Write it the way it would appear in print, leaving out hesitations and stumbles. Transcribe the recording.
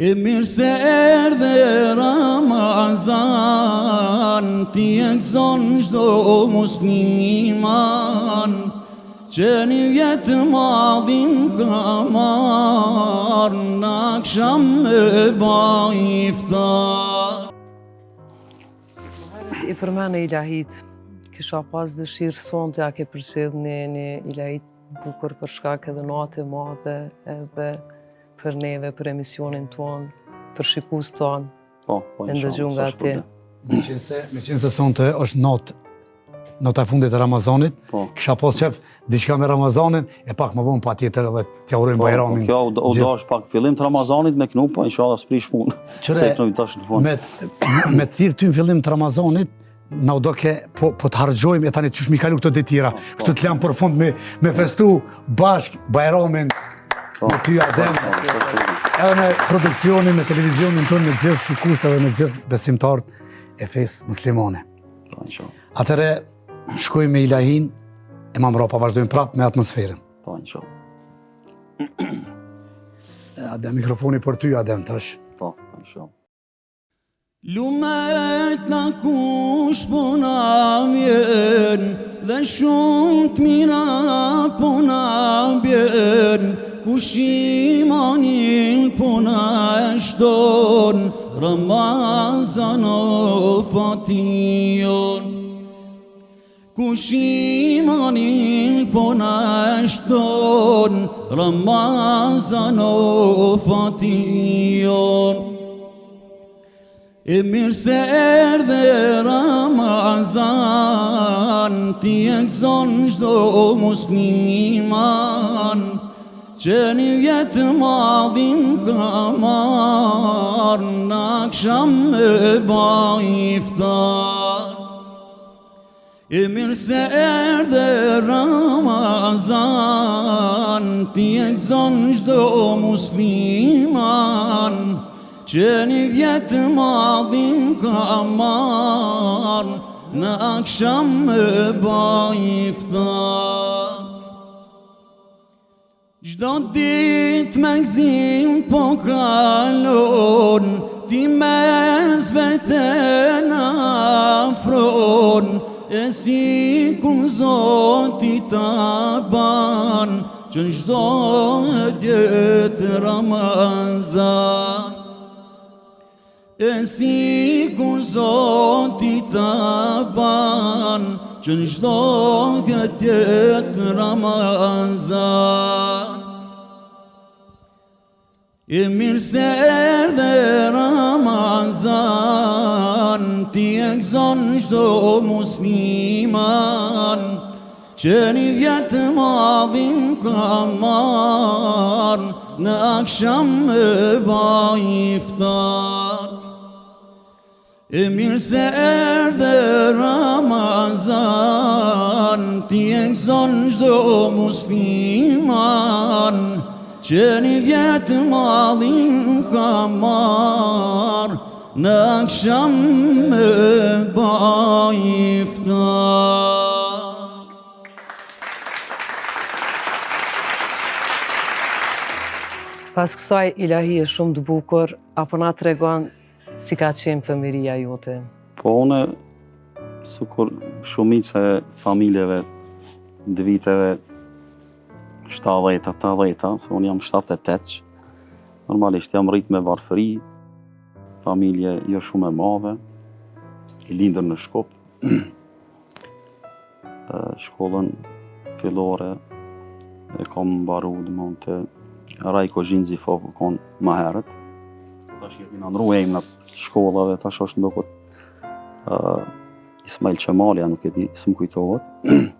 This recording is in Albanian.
E mirë se erdhe Ramazan, ti e gëzon çdo musliman, që një vjetë madhin ka marrë, në akşam me ba iftar. I përmene ilahit, kisha pas dëshirë sonte a ke përqedh një ilahit bukur për shkak edhe natë e madhe edhe për neve, për emisionin tonë, për shikus tonë, e ndëgju nga ti. Me qenë se sonte është nota e fundit e Ramazanit, kisha pas qef diçka me Ramazanin, e pak më vonë pa tjetër edhe t'ja urojmë Bajramin. Kjo u dash pak fillim të Ramazanit me knu, po inshallah s'prish punë. Me thirë ty në fillim të Ramazanit, na u do ke po të hargjojmë e tani qysh mi kalu këto ditë tjera. Kështu t'lam për fund me festu bashk Bajramin, me ty Adem, edhe me produksionin, me televizionin tonë, me gjithë shikusave, me gjithë besimtarët e fesë muslimane. Atëre, shkoj me ilahin, e ma mra pa vazhdojmë prapë me atmosferën. Po, inshallah. Adem, mikrofoni për ty, Adem, tash. Po, inshallah. Lumet na kush po na vjen, dhe shumë t'mira po na bjen, kush imanin po na shton, Ramazan o fation. Kush imanin po na shton, Ramazan o fation. E mirë se erdhe Ramazan, ti e gëzon çdo musliman, që një vjetë madhin ka marrë, në akşam me ba iftar. E mirë se erdhe Ramazan, ti e gëzon çdo musliman, që një vjetë madhin ka marrë, në akşam me ba iftar. Çdo ditë me gëzim po kalon, ti mes vete në afron, e si kun Zoti ta ban, që në çdo jetë Ramazan. E si kur Zoti ta ban, që në çdo jetë Ramazan. E mirë se erdhe Ramazan, ti e gëzon çdo musliman, që një vjetë madhin ka marrë, në akşam me ba iftar. E mirë se erdhe Ramazan, ti e gëzon çdo musliman, që një vjetë madhin ka marrë, në akşam me ba iftar. Pas kësaj ilahi e shumë të bukur, apo na tregon si ka qenë fëmijëria jote? Po une, sikur shumica e familjeve në viteve 70-80, se unë jam 78, normalisht jam rrit me varfëri, familje jo shumë e madhe, i lindër në Shkup, shkollën fillore e kam mbaru dëmon të Rajko Xhinxhi kon ma herët. Tash jemi në ndruajmë në shkollave, tash është ndokot Ismail Qemali, nuk e di, s'm kujtohet.